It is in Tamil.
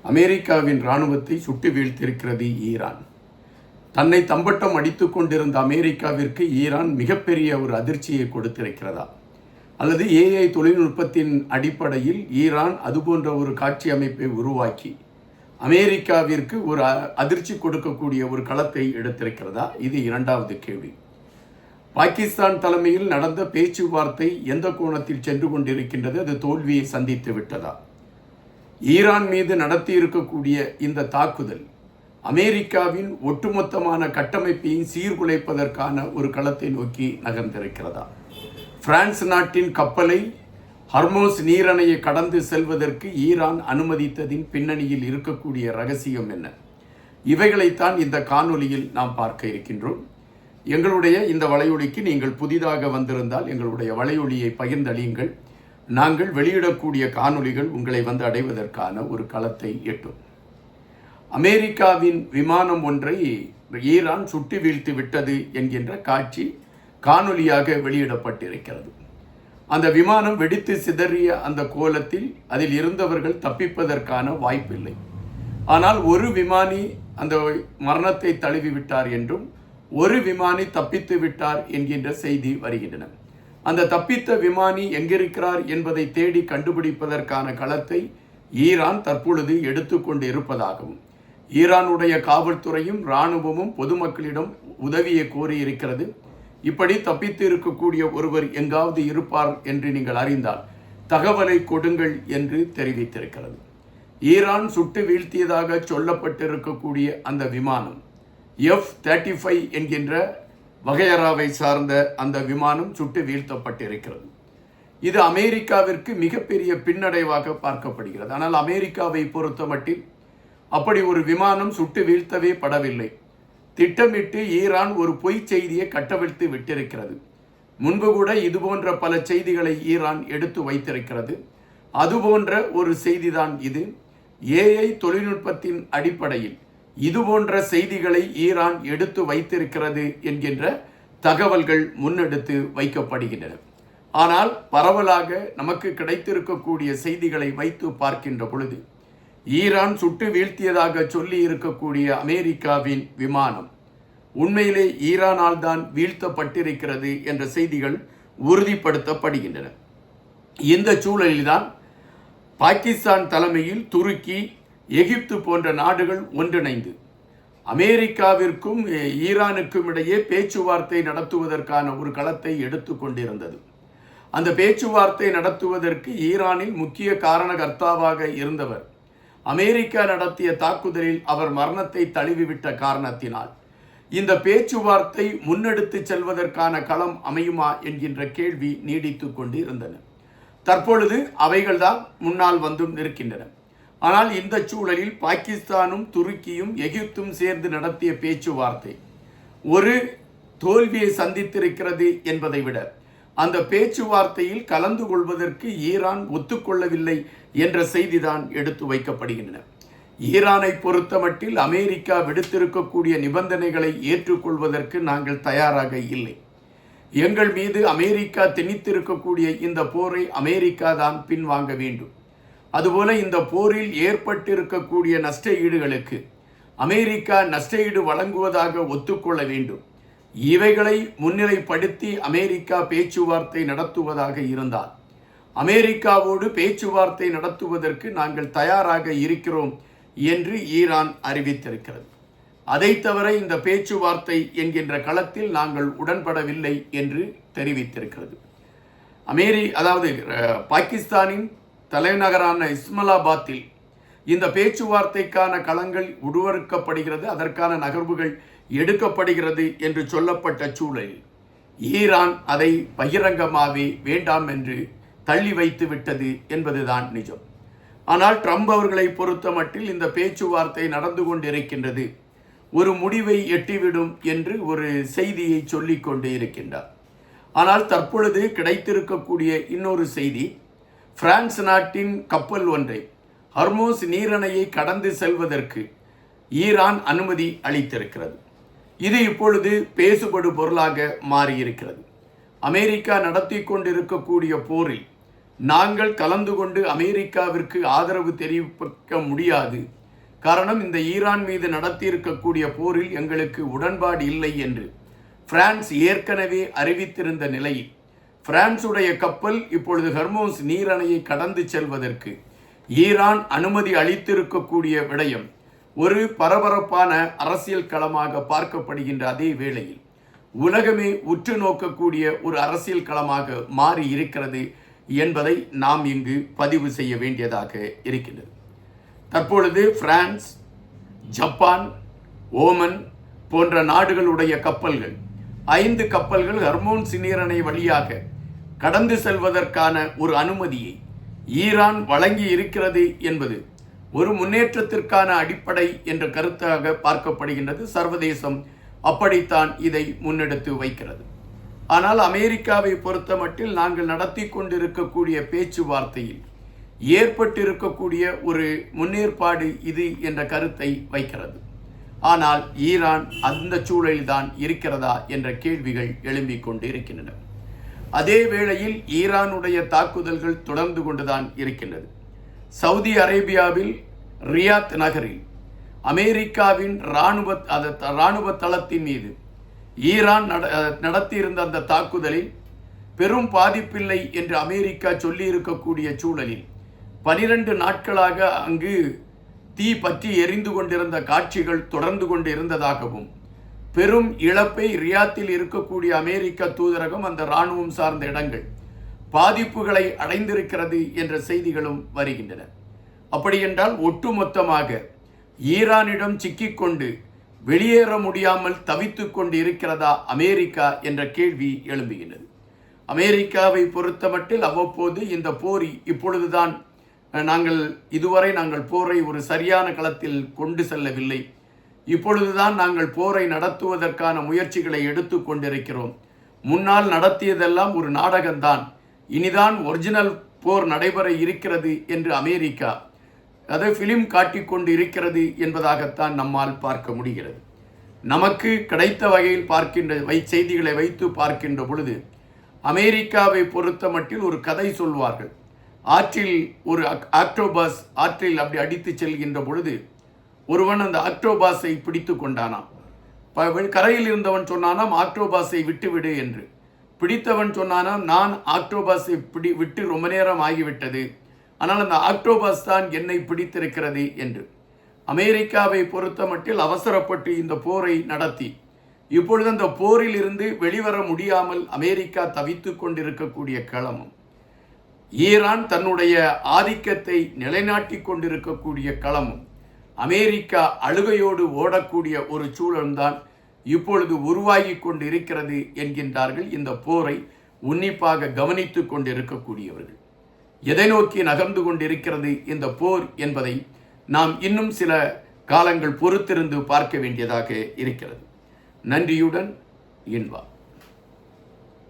அமெரிக்காவின் இராணுவத்தை சுட்டு வீழ்த்தியிருக்கிறது ஈரான். தன்னை தம்பட்டம் அடித்துக் கொண்டிருந்த அமெரிக்காவிற்கு ஈரான் மிகப்பெரிய ஒரு அதிர்ச்சியை கொடுத்திருக்கிறதா? அல்லது ஏஐ தொழில்நுட்பத்தின் அடிப்படையில் ஈரான் அதுபோன்ற ஒரு காட்சி அமைப்பை உருவாக்கி அமெரிக்காவிற்கு ஒரு அதிர்ச்சி கொடுக்கக்கூடிய ஒரு களத்தை எடுத்திருக்கிறதா? இது இரண்டாவது கேள்வி. பாகிஸ்தான் தலைமையில் நடந்த பேச்சுவார்த்தை எந்த கோணத்தில் சென்று கொண்டிருக்கின்றது? அது தோல்வியை சந்தித்து விட்டதா? ஈரான் மீது நடத்தி இருக்கக்கூடிய இந்த தாக்குதல் அமெரிக்காவின் ஒட்டுமொத்தமான கட்டமைப்பையும் சீர்குலைப்பதற்கான ஒரு களத்தை நோக்கி நகர்ந்திருக்கிறதா? பிரான்ஸ் நாட்டின் கப்பலை ஹர்மோஸ் நீரணையை கடந்து செல்வதற்கு ஈரான் அனுமதித்ததின் பின்னணியில் இருக்கக்கூடிய ரகசியம் என்ன? இவைகளைத்தான் இந்த காணொலியில் நாம் பார்க்க இருக்கின்றோம். எங்களுடைய இந்த வலையொலிக்கு நீங்கள் புதிதாக வந்திருந்தால் எங்களுடைய வலையொலியை பகிர்ந்தளியுங்கள். நாங்கள் வெளியிடக்கூடிய காணொலிகள் உங்களை வந்து அடைவதற்கான ஒரு களத்தை எட்டும். அமெரிக்காவின் விமானம் ஒன்றை ஈரான் சுட்டு வீழ்த்தி விட்டது என்கின்ற காட்சி காணொலியாக வெளியிடப்பட்டிருக்கிறது. அந்த விமானம் வெடித்து சிதறிய அந்த கோலத்தில் அதில் இருந்தவர்கள் தப்பிப்பதற்கான வாய்ப்பில்லை. ஆனால் ஒரு விமானி அந்த மரணத்தை தழுவி விட்டார் என்றும் ஒரு விமானி தப்பித்து விட்டார் என்கின்ற செய்தி வருகின்றன. அந்த தப்பித்த விமானி எங்கிருக்கிறார் என்பதை தேடி கண்டுபிடிப்பதற்கான களத்தை ஈரான் தற்பொழுது எடுத்துக்கொண்டு இருப்பதாகவும் ஈரானுடைய காவல்துறையும் இராணுவமும் பொதுமக்களிடம் உதவியை கோரியிருக்கிறது. இப்படி தப்பித்து இருக்கக்கூடிய ஒருவர் எங்காவது இருப்பார் என்று நீங்கள் அறிந்தால் தகவலை கொடுங்கள் என்று தெரிவித்திருக்கிறது. ஈரான் சுட்டு வீழ்த்தியதாக சொல்லப்பட்டிருக்கக்கூடிய அந்த விமானம் F-35 என்கின்ற வகையறாவை சார்ந்த அந்த விமானம் சுட்டு வீழ்த்தப்பட்டிருக்கிறது. இது அமெரிக்காவிற்கு மிகப்பெரிய பின்னடைவாக பார்க்கப்படுகிறது. ஆனால் அமெரிக்காவை பொறுத்தமட்டில் அப்படி ஒரு விமானம் சுட்டு வீழ்த்தவே படவில்லை. திட்டமிட்டு ஈரான் ஒரு பொய் செய்தியை கட்டவிழ்த்து விட்டிருக்கிறது. முன்பு கூட இதுபோன்ற பல செய்திகளை ஈரான் எடுத்து வைத்திருக்கிறது. அதுபோன்ற ஒரு செய்திதான் இது. ஏஐ தொழில்நுட்பத்தின் அடிப்படையில் இதுபோன்ற செய்திகளை ஈரான் எடுத்து வைத்திருக்கிறது என்கின்ற தகவல்கள் முன்னெடுத்து வைக்கப்படுகின்றன. ஆனால் பரவலாக நமக்கு கிடைத்திருக்கக்கூடிய செய்திகளை வைத்து பார்க்கின்ற பொழுது ஈரான் சுட்டு வீழ்த்தியதாக சொல்லி இருக்கக்கூடிய அமெரிக்காவின் விமானம் உண்மையிலே ஈரானால் தான் வீழ்த்தப்பட்டிருக்கிறது என்ற செய்திகள் உறுதிப்படுத்தப்படுகின்றன. இந்த சூழலில்தான் பாகிஸ்தான் தலைமையில் துருக்கி, எகிப்து போன்ற நாடுகள் ஒன்றிணைந்து அமெரிக்காவிற்கும் ஈரானுக்கும் இடையே பேச்சுவார்த்தை நடத்துவதற்கான ஒரு களத்தை எடுத்துக்கொண்டிருந்தது. அந்த பேச்சுவார்த்தை நடத்துவதற்கு ஈரானில் முக்கிய காரணகர்த்தாவாக இருந்தவர் அமெரிக்கா நடத்திய தாக்குதலில் அவர் மரணத்தை தழுவிவிட்ட காரணத்தினால் இந்த பேச்சுவார்த்தை முன்னெடுத்து செல்வதற்கான களம் அமையுமா என்கின்ற கேள்வி நீடித்து கொண்டு இருந்தன. தற்பொழுது அவைகள்தான் முன்னால் வந்தும் நிற்கின்றன. ஆனால் இந்த சூழலில் பாகிஸ்தானும் துருக்கியும் எகிப்தும் சேர்ந்து நடத்திய பேச்சுவார்த்தை ஒரு தோல்வியை சந்தித்திருக்கிறது என்பதை விட அந்த பேச்சுவார்த்தையில் கலந்து கொள்வதற்கு ஈரான் ஒத்துக்கொள்ளவில்லை என்ற செய்திதான் எடுத்து வைக்கப்படுகின்றன. ஈரானை பொறுத்தமட்டில் அமெரிக்கா விடுத்திருக்கக்கூடிய நிபந்தனைகளை ஏற்றுக்கொள்வதற்கு நாங்கள் தயாராக இல்லை. எங்கள் மீது அமெரிக்கா திணித்திருக்கக்கூடிய இந்த போரை அமெரிக்கா தான் பின்வாங்க வேண்டும். அதுபோல இந்த போரில் ஏற்பட்டிருக்கக்கூடிய நஷ்ட ஈடுகளுக்கு அமெரிக்கா நஷ்ட ஈடு வழங்குவதாக ஒத்துக்கொள்ள வேண்டும். இவைகளை முன்னிலைப்படுத்தி அமெரிக்கா பேச்சுவார்த்தை நடத்துவதாக இருந்தால் அமெரிக்காவோடு பேச்சுவார்த்தை நடத்துவதற்கு நாங்கள் தயாராக இருக்கிறோம் என்று ஈரான் அறிவித்திருக்கிறது. அதை தவிர இந்த பேச்சுவார்த்தை என்கின்ற களத்தில் நாங்கள் உடன்படவில்லை என்று தெரிவித்திருக்கிறது. பாகிஸ்தானின் தலைநகரான இஸ்லாமாபாத்தில் இந்த பேச்சுவார்த்தைக்கான களங்கள் உருவாக்கப்படுகிறது, அதற்கான நகர்வுகள் எடுக்கப்படுகிறது என்று சொல்லப்பட்ட சூழலில் ஈரான் அதை பகிரங்கமாகவே வேண்டாம் என்று தள்ளி வைத்து விட்டது என்பதுதான் நிஜம். ஆனால் ட்ரம்ப் அவர்களை பொறுத்த மட்டில் இந்த பேச்சுவார்த்தை நடந்து கொண்டிருக்கின்றது, ஒரு முடிவை எட்டிவிடும் என்று ஒரு செய்தியை சொல்லிக் கொண்டே இருக்கின்றார். ஆனால் தற்பொழுது கிடைத்திருக்கக்கூடிய இன்னொரு செய்தி, பிரான்ஸ் நாட்டின் கப்பல் ஒன்றை ஹர்மோஸ் நீரணையை கடந்து செல்வதற்கு ஈரான் அனுமதி அளித்திருக்கிறது. இது இப்பொழுது பேசுபடு பொருளாக மாறியிருக்கிறது. அமெரிக்கா நடத்தி கொண்டிருக்கக்கூடிய போரில் நாங்கள் கலந்து கொண்டு அமெரிக்காவிற்கு ஆதரவு தெரிவிக்க முடியாது, காரணம், இந்த ஈரான் மீது நடத்தியிருக்கக்கூடிய போரில் எங்களுக்கு உடன்பாடு இல்லை என்று பிரான்ஸ் ஏற்கனவே அறிவித்திருந்த நிலையில் பிரான்சுடைய கப்பல் இப்பொழுது ஹர்மோஸ் நீரணையை கடந்து செல்வதற்கு ஈரான் அனுமதி அளித்திருக்கக்கூடிய விடயம் ஒரு பரபரப்பான அரசியல் களமாக பார்க்கப்படுகின்ற அதே வேளையில் உலகமே உற்று நோக்கக்கூடிய ஒரு அரசியல் களமாக மாறி இருக்கிறது என்பதை நாம் இங்கு பதிவு செய்ய வேண்டியதாக இருக்கின்றது. தற்பொழுது பிரான்ஸ், ஜப்பான், ஓமன் போன்ற நாடுகளுடைய கப்பல்கள் 5 கப்பல்கள் ஹர்மோஸ் நீரிணை வழியாக கடந்து செல்வதற்கான ஒரு அனுமதியை ஈரான் வழங்கி இருக்கிறது என்பது ஒரு முன்னேற்றத்திற்கான அடிப்படை என்ற கருத்தாக பார்க்கப்படுகின்றது. சர்வதேசம் அப்படித்தான் இதை முன்னெடுத்து வைக்கிறது. ஆனால் அமெரிக்காவை பொறுத்தமட்டில் நாங்கள் நடத்தி கொண்டிருக்கக்கூடிய பேச்சுவார்த்தையில் ஏற்பட்டிருக்கக்கூடிய ஒரு முன்னேற்பாடு இது என்ற கருத்தை வைக்கிறது. ஆனால் ஈரான் அந்த சூழலில்தான் இருக்கிறதா என்ற கேள்விகள் எழும்பிக் கொண்டு இருக்கின்றன. அதே வேளையில் ஈரானுடைய தாக்குதல்கள் தொடர்ந்து கொண்டுதான் இருக்கின்றது. சவுதி அரேபியாவில் ரியாத் நகரில் அமெரிக்காவின் இராணுவ தளத்தின் மீது ஈரான் நடத்தியிருந்த அந்த தாக்குதலில் பெரும் பாதிப்பில்லை என்று அமெரிக்கா சொல்லியிருக்கக்கூடிய சூழலில் 12 நாட்களாக அங்கு தீ பற்றி எரிந்து கொண்டிருந்த காட்சிகள் தொடர்ந்து கொண்டு இருந்ததாகவும், பெரும் இழப்பை ரியாத்தில் இருக்கக்கூடிய அமெரிக்க தூதரகம், அந்த இராணுவம் சார்ந்த இடங்கள் பாதிப்புகளை அடைந்திருக்கிறது என்ற செய்திகளும் வருகின்றன. அப்படியென்றால் ஒட்டுமொத்தமாக ஈரானிடம் சிக்கிக்கொண்டு வெளியேற முடியாமல் தவித்து கொண்டு இருக்கிறதா அமெரிக்கா என்ற கேள்வி எழும்புகிறது. அமெரிக்காவை பொறுத்தமட்டில் அவ்வப்போது இந்த போர் இப்பொழுதுதான் இதுவரை நாங்கள் போரை ஒரு சரியான களத்தில் கொண்டு செல்லவில்லை, இப்பொழுதுதான் நாங்கள் போரை நடத்துவதற்கான முயற்சிகளை எடுத்து கொண்டிருக்கிறோம், முன்னால் நடத்தியதெல்லாம் ஒரு நாடகம்தான், இனிதான் ஒரிஜினல் போர் நடைபெற இருக்கிறது என்று அமெரிக்கா அதை ஃபிலிம் காட்டிக்கொண்டு இருக்கிறது என்பதாகத்தான் நம்மால் பார்க்க முடிகிறது. நமக்கு கிடைத்த வகையில் பார்க்கின்ற செய்திகளை வைத்து பார்க்கின்ற பொழுது அமெரிக்காவை பொறுத்த மட்டில் ஒரு கதை சொல்வார்கள். ஆற்றில் ஒரு ஆக்டோபஸ் ஆற்றில் அப்படி அடித்து செல்கின்ற பொழுது ஒருவன் அந்த ஆக்டோபாஸை பிடித்து கொண்டானாம். கரையில் இருந்தவன் சொன்னானாம் ஆக்டோபாஸை விட்டுவிடு என்று. பிடித்தவன் சொன்னானாம் நான் ஆக்டோபாஸை விட்டு ரொம்ப நேரம் ஆகிவிட்டது, ஆனால் அந்த ஆக்டோபாஸ் தான் என்னை பிடித்திருக்கிறது என்று. அமெரிக்காவை பொறுத்த மட்டில் அவசரப்பட்டு இந்த போரை நடத்தி இப்பொழுது அந்த போரில் இருந்து வெளிவர முடியாமல் அமெரிக்கா தவித்து கொண்டிருக்கக்கூடிய களமும், ஈரான் தன்னுடைய ஆதிக்கத்தை நிலைநாட்டி கொண்டிருக்கக்கூடிய களமும், அமெரிக்கா அழுகையோடு ஓடக்கூடிய ஒரு சூழல்தான் இப்பொழுது உருவாகி கொண்டு இருக்கிறது என்கின்றார்கள் இந்த போரை உன்னிப்பாக கவனித்து கொண்டிருக்கக்கூடியவர்கள். எதை நோக்கி நகர்ந்து கொண்டிருக்கிறது இந்த போர் என்பதை நாம் இன்னும் சில காலங்கள் பொறுத்திருந்து பார்க்க வேண்டியதாக இருக்கிறது. நன்றியுடன் இன்வா.